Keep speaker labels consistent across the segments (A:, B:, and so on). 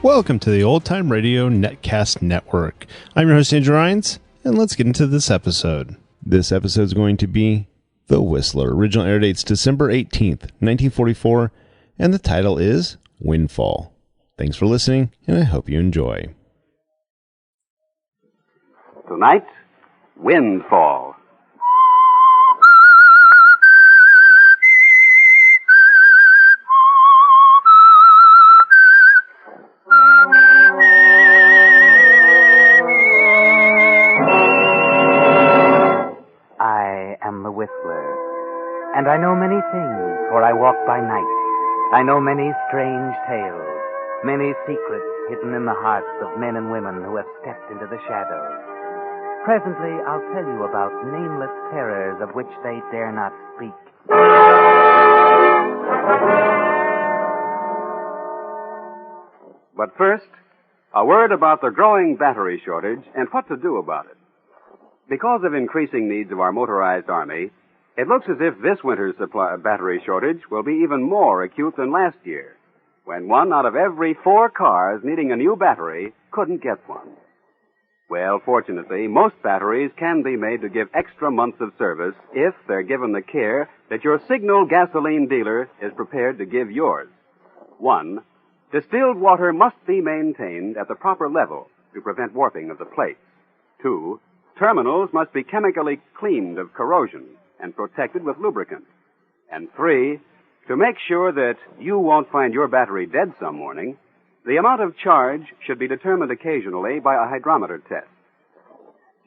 A: Welcome to the Old Time Radio Netcast Network. I'm your host, Andrew Rines, and let's get into this episode. This episode is going to be The Whistler. Original air date's December 18th, 1944, and the title is Windfall. Thanks for listening, and I hope you enjoy.
B: Tonight, Windfall.
C: I am the Whistler, and I know many things, for I walk by night. I know many strange tales, many secrets hidden in the hearts of men and women who have stepped into the shadows. Presently, I'll tell you about nameless terrors of which they dare not speak.
B: But first, a word about the growing battery shortage and what to do about it. Because of increasing needs of our motorized army, it looks as if this winter's battery shortage will be even more acute than last year, when 1 out of every 4 cars needing a new battery couldn't get one. Well, fortunately, most batteries can be made to give extra months of service if they're given the care that your Signal gasoline dealer is prepared to give yours. 1, distilled water must be maintained at the proper level to prevent warping of the plates. 2, terminals must be chemically cleaned of corrosion and protected with lubricant. And 3, to make sure that you won't find your battery dead some morning, the amount of charge should be determined occasionally by a hydrometer test.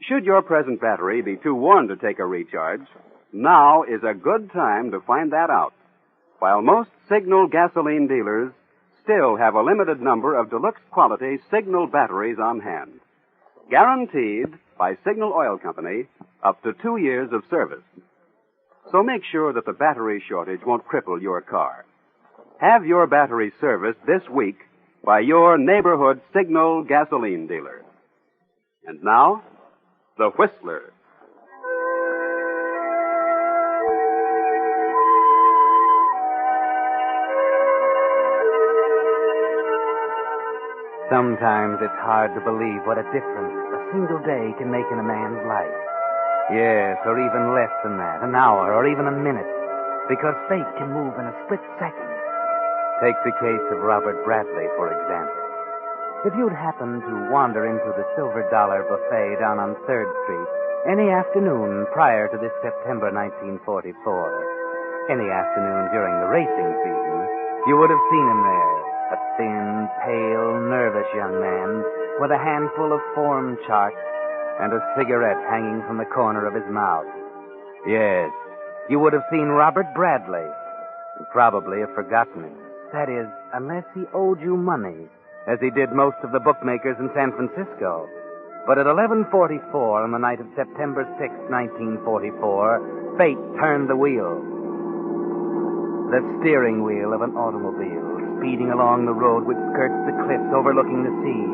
B: Should your present battery be too worn to take a recharge, now is a good time to find that out, while most Signal gasoline dealers still have a limited number of deluxe quality Signal batteries on hand, guaranteed by Signal Oil Company up to 2 years of service. So make sure that the battery shortage won't cripple your car. Have your battery serviced this week by your neighborhood Signal gasoline dealer. And now, The Whistler.
C: Sometimes it's hard to believe what a difference a single day can make in a man's life. Yes, or even less than that, an hour or even a minute, because fate can move in a split second. Take the case of Robert Bradley, for example. If you'd happened to wander into the Silver Dollar Buffet down on 3rd Street any afternoon prior to this September 1944, any afternoon during the racing season, you would have seen him there. A thin, pale, nervous young man with a handful of form charts and a cigarette hanging from the corner of his mouth. Yes, you would have seen Robert Bradley and probably have forgotten him. That is, unless he owed you money, as he did most of the bookmakers in San Francisco. But at 11:44 on the night of September 6, 1944, fate turned the wheel. The steering wheel of an automobile speeding along the road which skirts the cliffs overlooking the sea,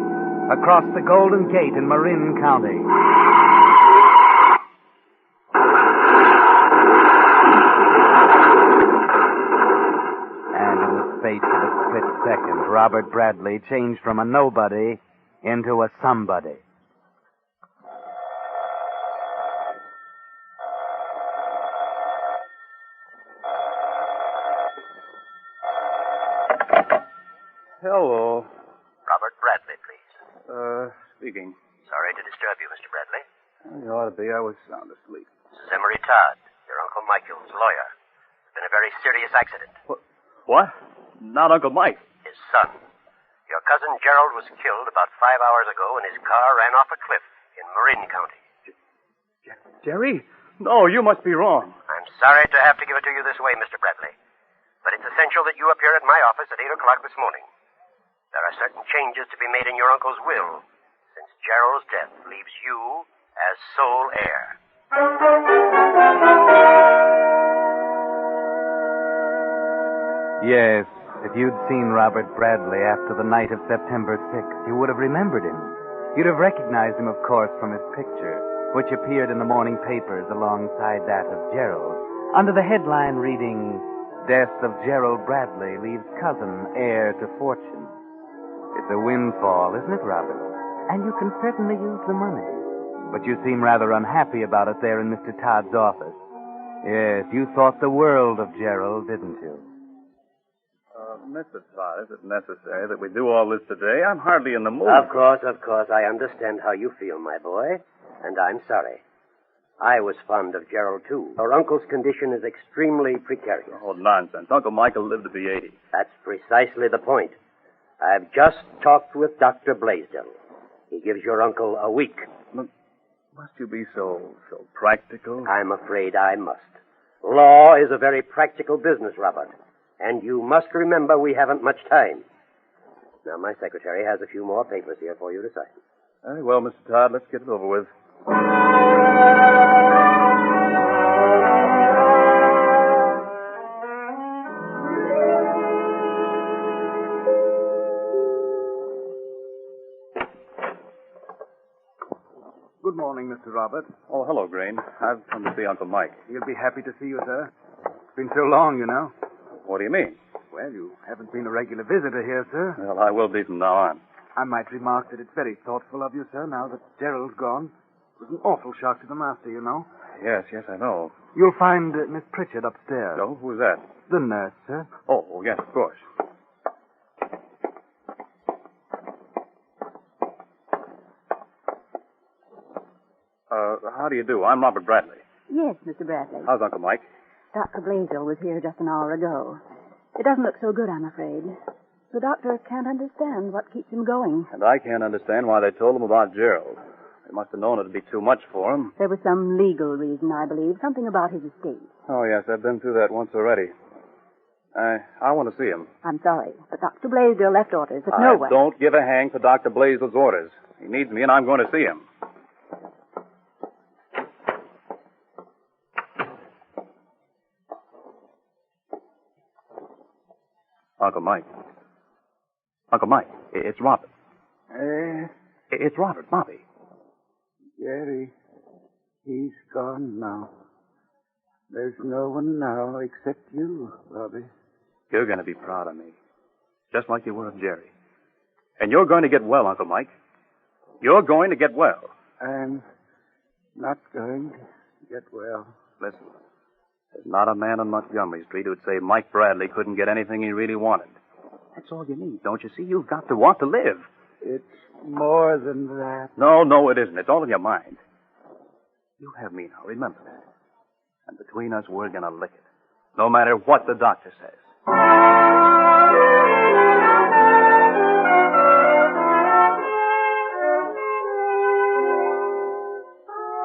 C: across the Golden Gate in Marin County. And in the space of a split second, Robert Bradley changed from a nobody into a somebody.
D: Hello.
E: Robert Bradley, please.
D: Speaking.
E: Sorry to disturb you, Mr. Bradley.
D: You ought to be. I was sound asleep.
E: This is Emery Todd, your Uncle Michael's lawyer. It's been a very serious accident.
D: What? Not Uncle Mike.
E: His son. Your cousin Gerald was killed about 5 hours ago when his car ran off a cliff in Marin County.
D: Jerry? No, you must be wrong.
E: I'm sorry to have to give it to you this way, Mr. Bradley. But it's essential that you appear at my office at 8 o'clock this morning. There are certain changes to be made in your uncle's will, since Gerald's death leaves you as sole heir.
C: Yes, if you'd seen Robert Bradley after the night of September 6th, you would have remembered him. You'd have recognized him, of course, from his picture, which appeared in the morning papers alongside that of Gerald, under the headline reading, "Death of Gerald Bradley leaves cousin heir to fortune." It's a windfall, isn't it, Robert? And you can certainly use the money. But you seem rather unhappy about it there in Mr. Todd's office. Yes, you thought the world of Gerald, didn't you?
D: Mr. Todd, is it necessary that we do all this today? I'm hardly in the mood.
E: Of course. I understand how you feel, my boy. And I'm sorry. I was fond of Gerald, too. Your uncle's condition is extremely precarious.
D: Oh, nonsense. Uncle Michael lived to be 80.
E: That's precisely the point. I've just talked with Dr. Blaisdell. He gives your uncle a week.
D: Look, must you be so practical?
E: I'm afraid I must. Law is a very practical business, Robert. And you must remember we haven't much time. Now, my secretary has a few more papers here for you to sign.
D: Very well, Mr. Todd. Let's get it over with.
F: Good morning, Mr. Robert.
D: Oh, hello, Green. I've come to see Uncle Mike.
F: He'll be happy to see you, sir. It's been so long, you know.
D: What do you mean?
F: Well, you haven't been a regular visitor here, sir.
D: Well, I will be from now on.
F: I might remark that it's very thoughtful of you, sir, now that Gerald's gone. It was an awful shock to the master, you know.
D: Yes, I know.
F: You'll find Miss Pritchard upstairs.
D: Oh, who's that?
F: The nurse, sir.
D: Oh, yes, of course. How do you do? I'm Robert Bradley.
G: Yes, Mr. Bradley.
D: How's Uncle Mike?
G: Dr. Blaisdell was here just an hour ago. It doesn't look so good, I'm afraid. The doctor can't understand what keeps him going.
D: And I can't understand why they told him about Gerald. They must have known it'd be too much for him.
G: There was some legal reason, I believe. Something about his estate.
D: Oh, yes, I've been through that once already. I want to see him.
G: I'm sorry, but Dr. Blaisdell left orders that no one...
D: I don't give a hang for Dr. Blaisdell's orders. He needs me, and I'm going to see him. Uncle Mike. Uncle Mike, it's Robert. It's Robert, Bobby.
F: Jerry, he's gone now. There's no one now except you, Bobby.
D: You're going to be proud of me. Just like you were of Jerry. And you're going to get well, Uncle Mike. You're going to get well.
F: I'm not going to get well.
D: Listen, there's not a man on Montgomery Street who'd say Mike Bradley couldn't get anything he really wanted. That's all you need, don't you see? You've got to want to live.
F: It's more than that.
D: No, it isn't. It's all in your mind. You have me now, remember that. And between us, we're going to lick it. No matter what the doctor says.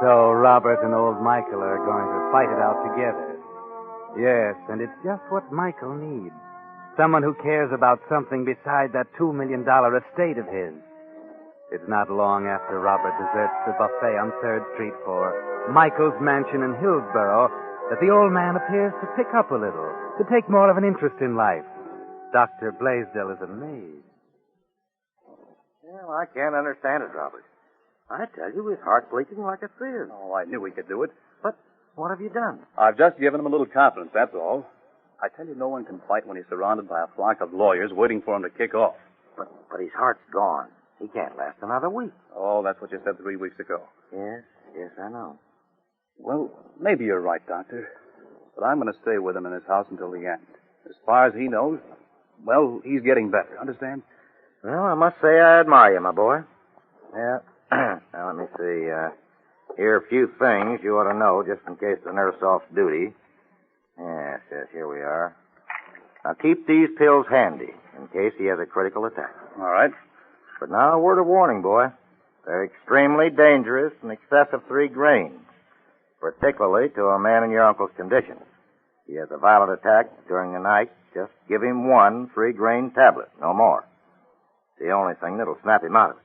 C: So Robert and old Michael are going to fight it out together. Yes, and it's just what Michael needs. Someone who cares about something beside that $2 million estate of his. It's not long after Robert deserts the buffet on 3rd Street for Michael's mansion in Hillsborough that the old man appears to pick up a little, to take more of an interest in life. Dr. Blaisdell is amazed.
H: Well, I can't understand it, Robert. I tell you, his heart's leaking like a sieve.
D: Oh, I knew we could do it.
H: But what have you done?
D: I've just given him a little confidence, that's all. I tell you, no one can fight when he's surrounded by a flock of lawyers waiting for him to kick off.
H: But his heart's gone. He can't last another week.
D: Oh, that's what you said 3 weeks ago.
H: Yes, I know.
D: Well, maybe you're right, Doctor. But I'm going to stay with him in his house until the end. As far as he knows, well, he's getting better, understand?
H: Well, I must say I admire you, my boy. Yeah. Now, let me see. Here are a few things you ought to know just in case the nurse off duty. Yes, here we are. Now, keep these pills handy in case he has a critical attack.
D: All right.
H: But now, a word of warning, boy. They're extremely dangerous in excess of 3 grains, particularly to a man in your uncle's condition. If he has a violent attack during the night, just give him 1 3-grain tablet, no more. It's the only thing that'll snap him out of it.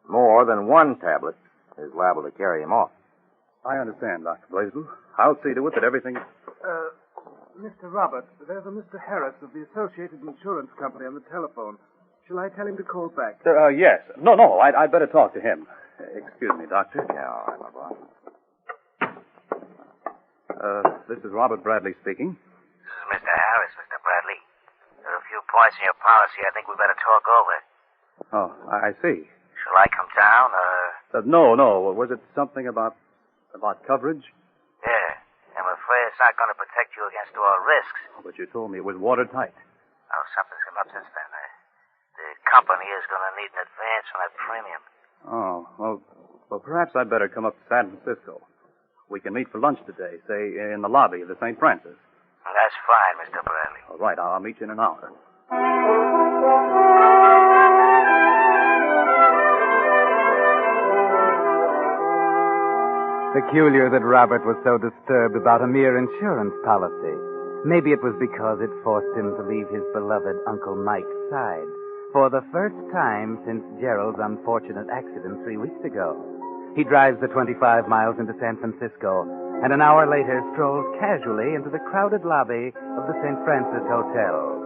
H: More than 1 tablet is liable to carry him off.
D: I understand, Dr. Blaisdell. I'll see to it that everything...
F: Mr. Robert, there's a Mr. Harris of the Associated Insurance Company on the telephone. Shall I tell him to call back?
D: Yes. No, I'd better talk to him. Excuse me, Doctor.
H: Yeah, all right, my boy.
D: This is Robert Bradley speaking.
E: This is Mr. Harris, Mr. Bradley. There are a few points in your policy I think we better talk over.
D: Oh, I see.
E: Shall I come down, or...
D: No. Was it something about coverage?
E: Yeah. I'm afraid it's not going to protect you against all risks.
D: Oh, but you told me it was watertight.
E: Oh, something's come up since then. The company is going to need an advance on that premium.
D: Oh, well, perhaps I'd better come up to San Francisco. We can meet for lunch today, say, in the lobby of the St. Francis.
E: That's fine, Mr. Bradley.
D: All right, I'll meet you in an hour.
C: Peculiar that Robert was so disturbed about a mere insurance policy. Maybe it was because it forced him to leave his beloved Uncle Mike's side for the first time since Gerald's unfortunate accident 3 weeks ago. He drives the 25 miles into San Francisco and an hour later strolls casually into the crowded lobby of the St. Francis Hotel.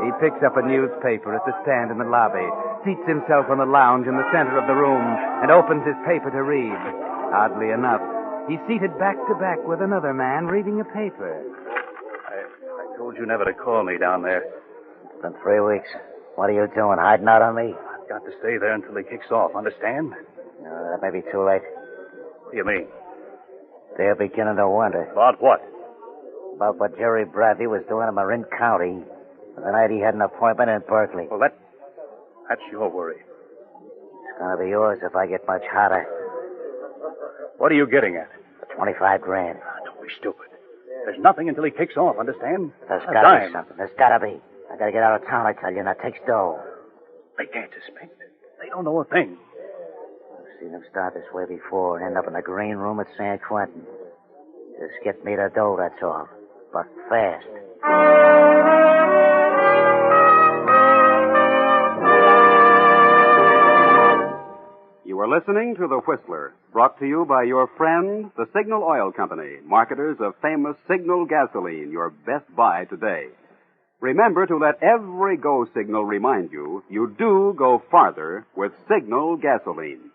C: He picks up a newspaper at the stand in the lobby, seats himself on the lounge in the center of the room, and opens his paper to read. Oddly enough, he's seated back to back with another man reading a paper.
D: I told you never to call me down there.
H: It's been 3 weeks. What are you doing, hiding out on me?
D: I've got to stay there until he kicks off, understand?
H: That may be too late.
D: What do you mean?
H: They're beginning to wonder.
D: About what?
H: About what Jerry Bradley was doing in Marin County the night he had an appointment in Berkeley.
D: Well, that's your worry.
H: It's going to be yours if I get much hotter.
D: What are you getting at?
H: 25 grand.
D: Don't be stupid. There's nothing until he kicks off, understand?
H: There's got to be something. There's got to be. I got to get out of town, I tell you, and that takes dough.
D: They can't suspect. They don't know a thing.
H: I've seen them start this way before and end up in the green room at San Quentin. Just get me the dough, that's all. But fast.
B: You are listening to The Whistler, brought to you by your friend, the Signal Oil Company, marketers of famous Signal gasoline, your best buy today. Remember to let every go signal remind you do go farther with Signal gasoline.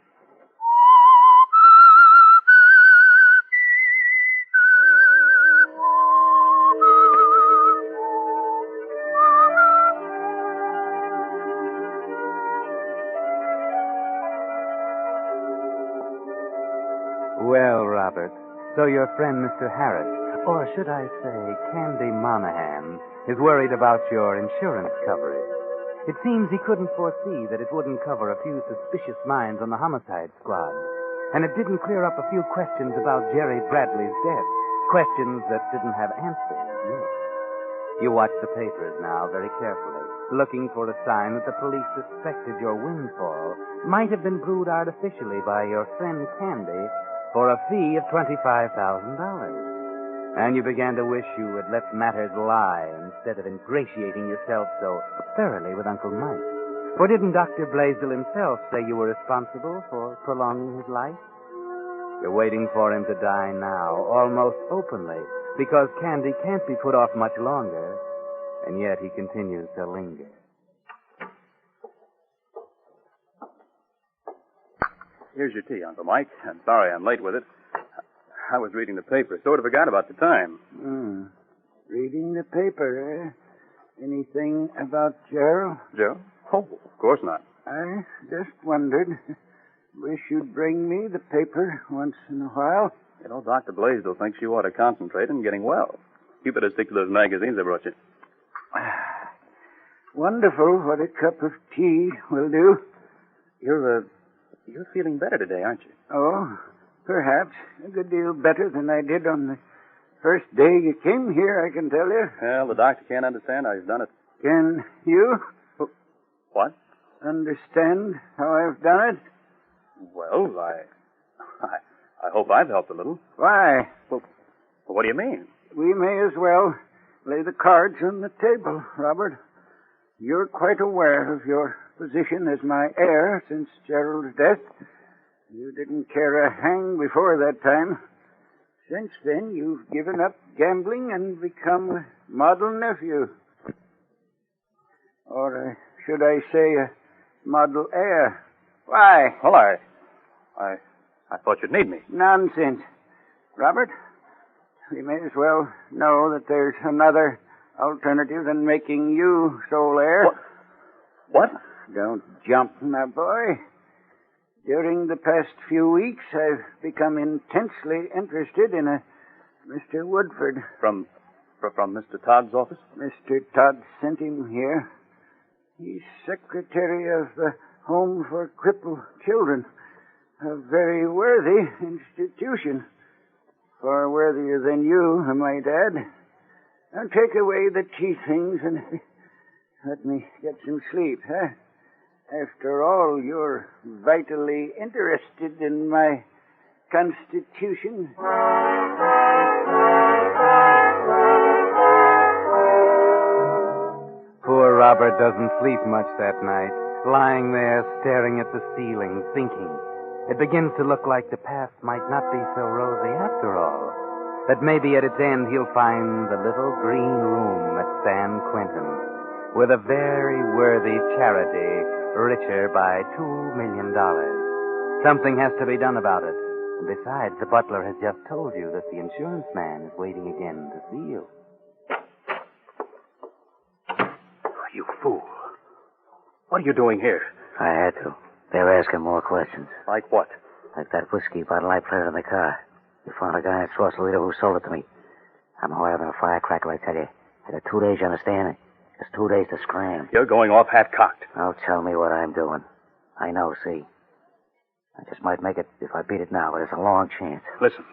C: Well, Robert, so your friend Mr. Harris, or should I say Candy Monahan, is worried about your insurance coverage. It seems he couldn't foresee that it wouldn't cover a few suspicious minds on the homicide squad. And it didn't clear up a few questions about Jerry Bradley's death, questions that didn't have answers yet. You watch the papers now very carefully, looking for a sign that the police suspected your windfall might have been brewed artificially by your friend Candy for a fee of $25,000. And you began to wish you had let matters lie instead of ingratiating yourself so thoroughly with Uncle Mike. For didn't Dr. Blaisdell himself say you were responsible for prolonging his life? You're waiting for him to die now, almost openly, because Candy can't be put off much longer, and yet he continues to linger.
D: Here's your tea, Uncle Mike. I'm sorry I'm late with it. I was reading the paper. Sort of forgot about the time.
I: Reading the paper, eh? Anything about Gerald?
D: Joe? Oh, of course not.
I: I just wondered. Wish you'd bring me the paper once in a while.
D: You know, Dr. Blaisdell thinks you ought to concentrate on getting well. You better stick to those magazines I brought you.
I: Wonderful what a cup of tea will do.
D: You're feeling better today, aren't you?
I: Oh, perhaps. A good deal better than I did on the first day you came here, I can tell you.
D: Well, the doctor can't understand how you've done it.
I: Can you?
D: What?
I: Understand how I've done it?
D: Well, I hope I've helped a little.
I: Why?
D: Well, what do you mean?
I: We may as well lay the cards on the table, Robert. You're quite aware of your position as my heir since Gerald's death. You didn't care a hang before that time. Since then, you've given up gambling and become a model nephew. Or should I say a model heir? Why?
D: Well, I thought you'd need me.
I: Nonsense. Robert, we may as well know that there's another alternative than making you sole heir.
D: What?
I: Don't jump, my boy. During the past few weeks, I've become intensely interested in a Mr. Woodford.
D: From Mr. Todd's office?
I: Mr. Todd sent him here. He's secretary of the Home for Crippled Children. A very worthy institution. Far worthier than you, I might add. Now take away the tea things and let me get some sleep, huh? After all, you're vitally interested in my constitution.
C: Poor Robert doesn't sleep much that night, lying there staring at the ceiling, thinking. It begins to look like the past might not be so rosy after all. That maybe at its end he'll find the little green room at San Quentin with a very worthy charity richer by $2 million. Something has to be done about it. And besides, the butler has just told you that the insurance man is waiting again to see you.
D: You fool. What are you doing here?
H: I had to. They were asking more questions.
D: Like what?
H: Like that whiskey bottle I planted in the car. You found a guy in Sausalito who sold it to me. I'm higher than a firecracker, I tell you. I got 2 days, you understand? Just 2 days to scram.
D: You're going off hat-cocked.
H: Don't tell me what I'm doing. I know, see. I just might make it if I beat it now, but it's a long chance.
D: Listen.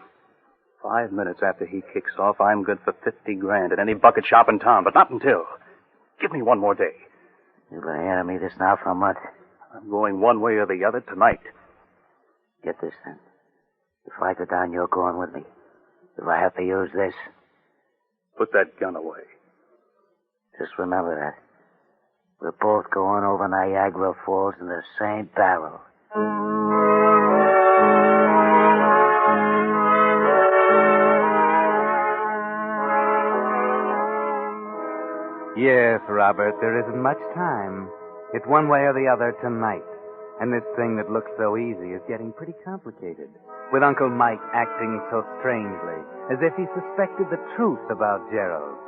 D: 5 minutes after he kicks off, I'm good for $50,000 at any bucket shop in town, but not until. Give me 1 more day.
H: You've been handing me this now for a month.
D: I'm going one way or the other tonight.
H: Get this, then. If I go down, you're going with me. If I have to use this...
D: Put that gun away.
H: Just remember that. We're both going over Niagara Falls in the same barrel.
C: Yes, Robert, there isn't much time. It's one way or the other tonight. And this thing that looks so easy is getting pretty complicated. With Uncle Mike acting so strangely, as if he suspected the truth about Gerald.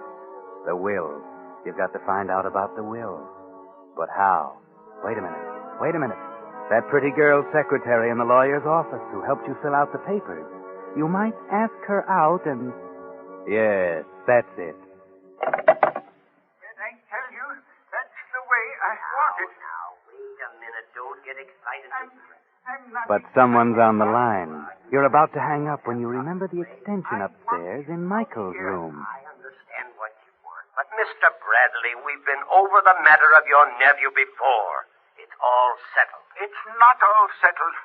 C: The will. You've got to find out about the will. But how? Wait a minute. That pretty girl's secretary in the lawyer's office who helped you fill out the papers. You might ask her out and... Yes, that's it.
I: I tell you, that's the way I want it.
E: Now, wait a minute. Don't get excited.
I: I'm not...
C: But someone's on the line. You're about to hang up when you remember the extension upstairs in Michael's room.
E: I understand what you want. But, Mr. Bradley, we've been over the matter of your nephew before. It's all settled.
I: It's not all settled.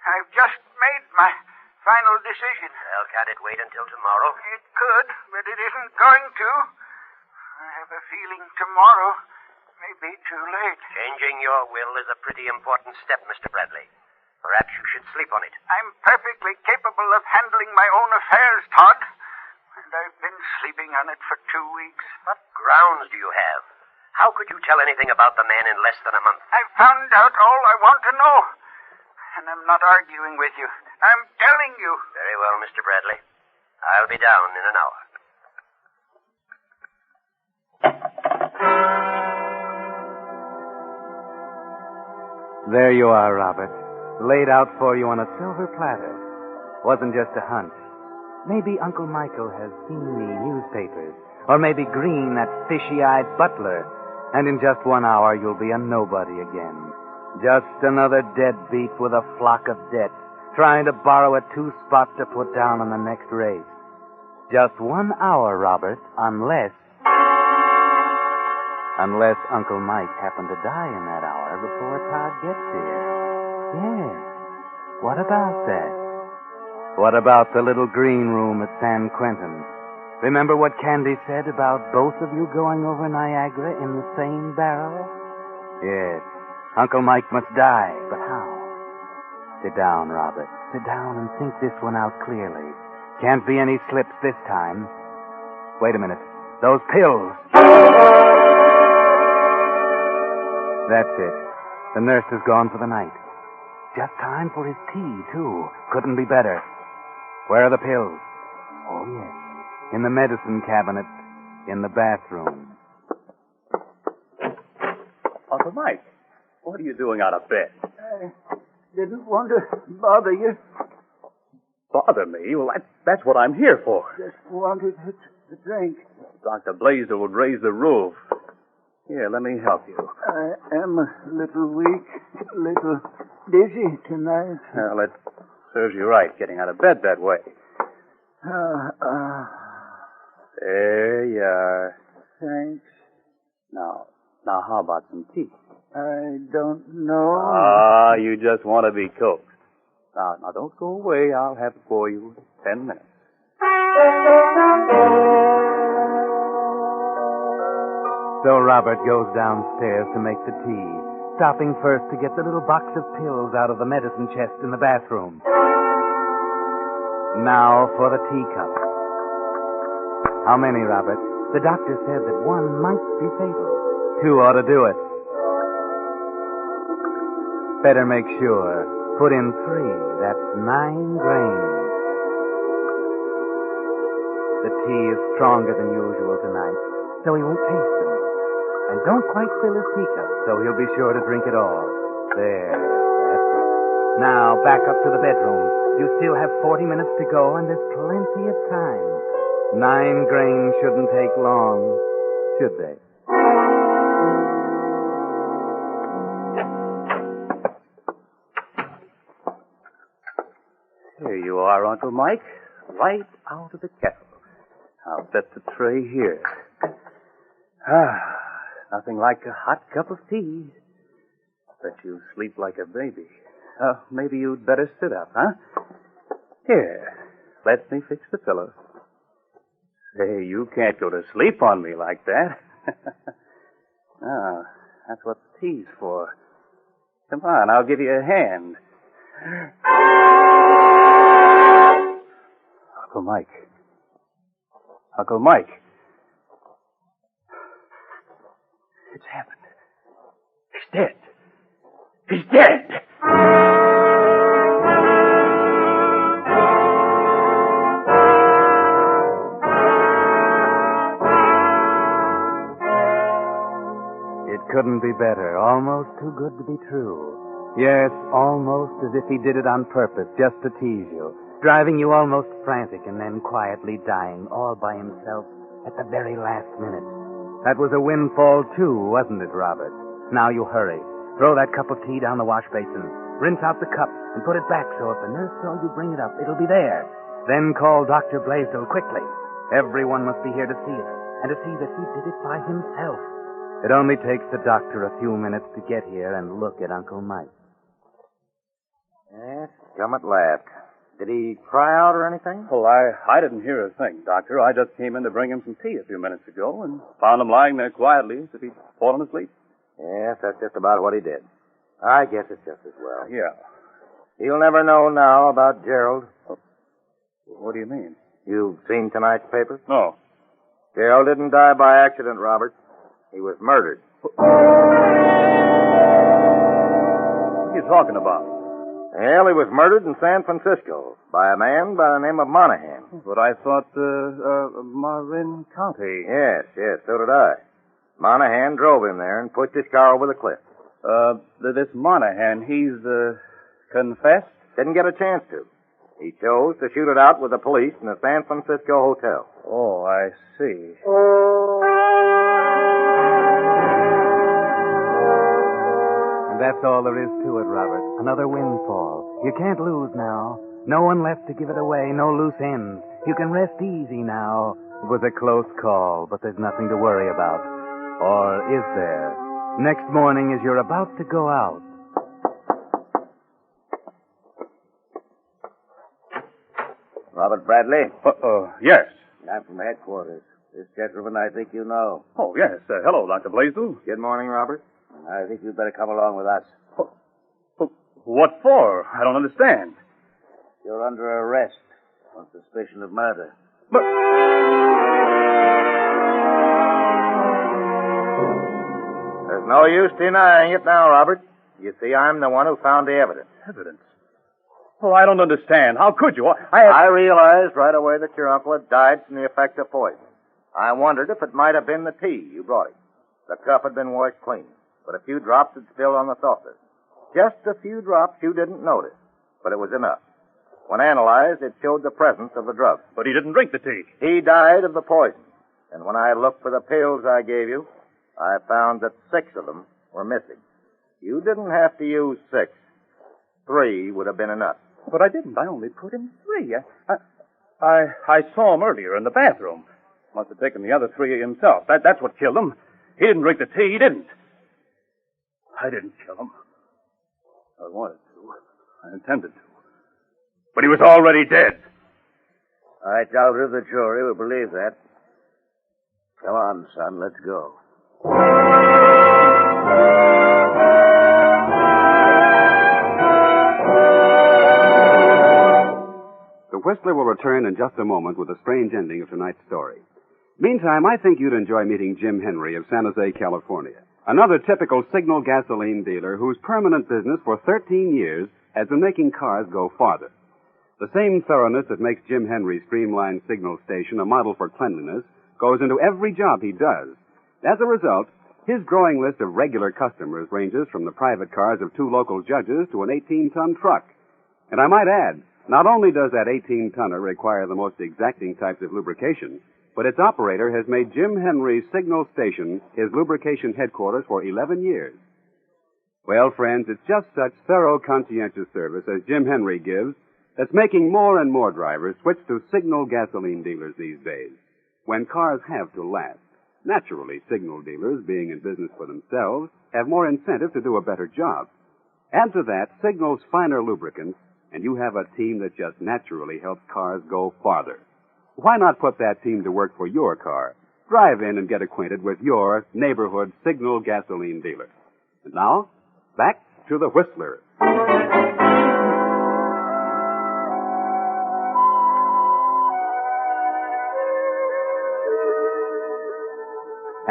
I: I've just made my final decision.
E: Well, can't it wait until tomorrow?
I: It could, but it isn't going to. I have a feeling tomorrow may be too late.
E: Changing your will is a pretty important step, Mr. Bradley. Perhaps you should sleep on it.
I: I'm perfectly capable of handling my own affairs, Todd. And I've been sleeping on it for 2 weeks.
E: What grounds do you have? How could you tell anything about the man in less than a month?
I: I've found out all I want to know. And I'm not arguing with you. I'm telling you.
E: Very well, Mr. Bradley. I'll be down in an hour.
C: There you are, Robert. Laid out for you on a silver platter. Wasn't just a hunch. Maybe Uncle Michael has seen the newspapers. Or maybe Green, that fishy-eyed butler. And in just 1 hour, you'll be a nobody again. Just another deadbeat with a flock of debts, trying to borrow a 2-spot to put down on the next race. Just 1 hour, Robert, unless Uncle Mike happened to die in that hour before Todd gets here. Yes. What about that? What about the little green room at San Quentin? Remember what Candy said about both of you going over Niagara in the same barrel? Yes. Uncle Mike must die, but how? Sit down, Robert. Sit down and think this one out clearly. Can't be any slips this time. Wait a minute. Those pills. That's it. The nurse is gone for the night. Just time for his tea, too. Couldn't be better. Where are the pills? Oh, yes. In the medicine cabinet in the bathroom.
D: Uncle Mike, what are you doing out of bed?
I: I didn't want to bother you.
D: Bother me? Well, that's what I'm here for.
I: Just wanted a drink.
D: Dr. Blaisdell would raise the roof. Here, let me help you.
I: I am a little weak, a little dizzy tonight.
D: Well, it serves you right getting out of bed that way. There you are.
I: Thanks.
D: Now, how about some tea?
I: I don't know.
D: You just want to be coaxed. Now, don't go away. I'll have it for you in 10 minutes.
C: So Robert goes downstairs to make the tea, stopping first to get the little box of pills out of the medicine chest in the bathroom. Now for the teacup. How many, Robert? The doctor said that one might be fatal. 2 ought to do it. Better make sure. Put in 3. That's 9 grains. The tea is stronger than usual tonight, so he won't taste them. And don't quite fill his teacup, so he'll be sure to drink it all. There, that's it. Now, back up to the bedroom. You still have 40 minutes to go, and there's plenty of time. 9 grains shouldn't take long, should they?
D: Here you are, Uncle Mike. Right out of the kettle. I'll set the tray here. Nothing like a hot cup of tea. Bet you sleep like a baby. Maybe you'd better sit up, huh? Here, let me fix the pillows. Say, you can't go to sleep on me like that. That's what the tea's for. Come on, I'll give you a hand. Uncle Mike. Uncle Mike. It's happened. He's dead. He's dead.
C: It couldn't be better. Almost too good to be true. Yes, almost as if he did it on purpose, just to tease you. Driving you almost frantic and then quietly dying all by himself at the very last minute. That was a windfall, too, wasn't it, Robert? Now you hurry. Throw that cup of tea down the wash basin. Rinse out the cup and put it back so if the nurse saw you bring it up, it'll be there. Then call Dr. Blaisdell quickly. Everyone must be here to see it, and to see that he did it by himself. It only takes the doctor a few minutes to get here and look at Uncle Mike.
H: Yes, come at last. Did he cry out or anything?
D: Well, I didn't hear a thing, Doctor. I just came in to bring him some tea a few minutes ago and found him lying there quietly as if he'd fallen asleep.
H: Yes, that's just about what he did. I guess it's just as well.
D: Yeah.
H: He'll never know now about Gerald.
D: Oh. What do you mean?
H: You've seen tonight's paper?
D: No.
H: Gerald didn't die by accident, Robert. He was murdered.
D: What are you talking about?
H: Well, he was murdered in San Francisco by a man by the name of Monahan.
D: But I thought, Marin County.
H: Yes, so did I. Monahan drove him there and pushed his car over the cliff.
D: This Monahan, he's, confessed?
H: Didn't get a chance to. He chose to shoot it out with the police in the San Francisco hotel.
D: Oh, I see.
C: That's all there is to it, Robert. Another windfall. You can't lose now. No one left to give it away, no loose ends. You can rest easy now. It was a close call, but there's nothing to worry about. Or is there? Next morning as you're about to go out.
H: Robert Bradley?
D: Yes.
H: I'm from headquarters. This gentleman I think you know.
D: Oh, yes. Hello, Dr. Blaisdell.
H: Good morning, Robert. I think you'd better come along with us.
D: What for? I don't understand.
H: You're under arrest on suspicion of murder.
D: But...
H: There's no use denying it now, Robert. You see, I'm the one who found the evidence.
D: Evidence? Oh, I don't understand. How could you?
H: I realized right away that your uncle had died from the effect of poison. I wondered if it might have been the tea you brought him. The cup had been washed clean. but a few drops had spilled on the saucer. Just a few drops you didn't notice, but it was enough. When analyzed, it showed the presence of the drug.
D: But he didn't drink the tea.
H: He died of the poison. And when I looked for the pills I gave you, I found that 6 of them were missing. You didn't have to use 6. 3 would have been enough.
D: But I didn't. I only put in 3. I saw him earlier in the bathroom. Must have taken the other 3 himself. That's what killed him. He didn't drink the tea. He didn't. I didn't kill him. I wanted to. I intended to. But he was already dead.
H: I doubt if the jury will believe that. Come on, son, let's go.
B: The Whistler will return in just a moment with a strange ending of tonight's story. Meantime, I think you'd enjoy meeting Jim Henry of San Jose, California. Another typical Signal gasoline dealer whose permanent business for 13 years has been making cars go farther. The same thoroughness that makes Jim Henry's streamlined Signal station a model for cleanliness goes into every job he does. As a result, his growing list of regular customers ranges from the private cars of 2 local judges to an 18-ton truck. And I might add, not only does that 18-tonner require the most exacting types of lubrication, but its operator has made Jim Henry's Signal station his lubrication headquarters for 11 years. Well, friends, it's just such thorough, conscientious service as Jim Henry gives that's making more and more drivers switch to Signal gasoline dealers these days. When cars have to last, naturally, Signal dealers, being in business for themselves, have more incentive to do a better job. Add to that Signal's finer lubricants, and you have a team that just naturally helps cars go farther. Why not put that team to work for your car? Drive in and get acquainted with your neighborhood Signal gasoline dealer. And now, back to the Whistler.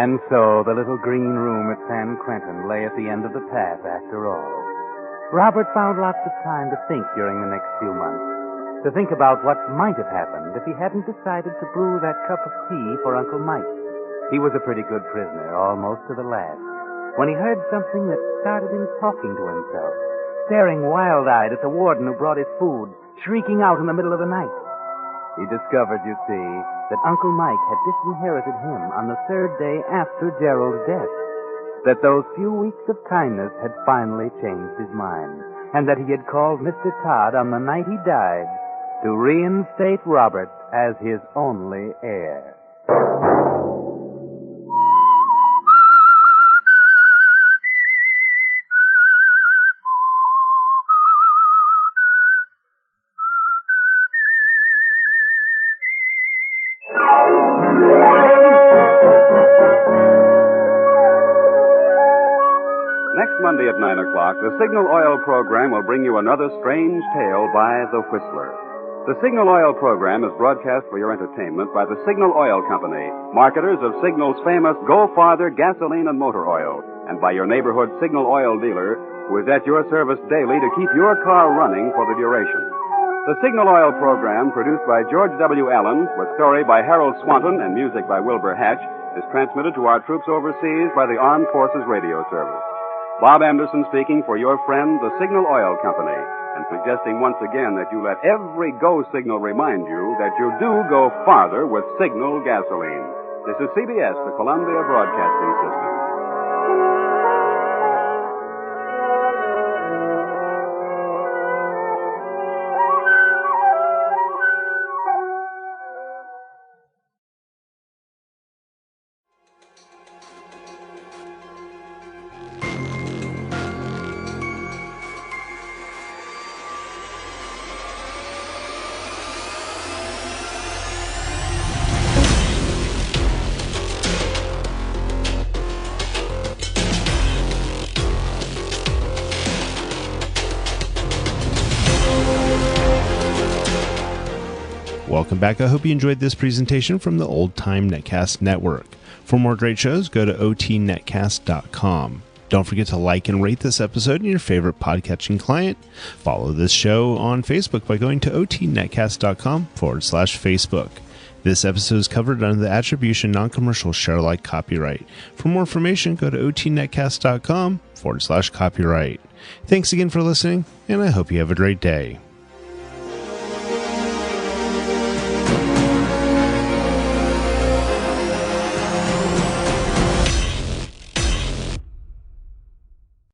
C: And so the little green room at San Quentin lay at the end of the path after all. Robert found lots of time to think during the next few months, to think about what might have happened if he hadn't decided to brew that cup of tea for Uncle Mike. He was a pretty good prisoner, almost to the last, when he heard something that started him talking to himself, staring wild-eyed at the warden who brought his food, shrieking out in the middle of the night. He discovered, you see, that Uncle Mike had disinherited him on the 3rd day after Gerald's death, that those few weeks of kindness had finally changed his mind, and that he had called Mr. Todd on the night he died to reinstate Robert as his only heir.
B: Monday at 9 o'clock, the Signal Oil program will bring you another strange tale by the Whistler. The Signal Oil program is broadcast for your entertainment by the Signal Oil Company, marketers of Signal's famous Go Farther gasoline and motor oil, and by your neighborhood Signal Oil dealer, who is at your service daily to keep your car running for the duration. The Signal Oil program, produced by George W. Allen, with story by Harold Swanton and music by Wilbur Hatch, is transmitted to our troops overseas by the Armed Forces Radio Service. Bob Anderson speaking for your friend, the Signal Oil Company, and suggesting once again that you let every go signal remind you that you do go farther with Signal gasoline. This is CBS, the Columbia Broadcasting System.
A: Welcome back. I hope you enjoyed this presentation from the Old Time Netcast Network. For more great shows, go to otnetcast.com. Don't forget to like and rate this episode in your favorite podcatching client. Follow this show on Facebook by going to otnetcast.com/Facebook. This episode is covered under the Attribution Non-Commercial ShareAlike copyright. For more information, go to otnetcast.com/copyright. Thanks again for listening, and I hope you have a great day.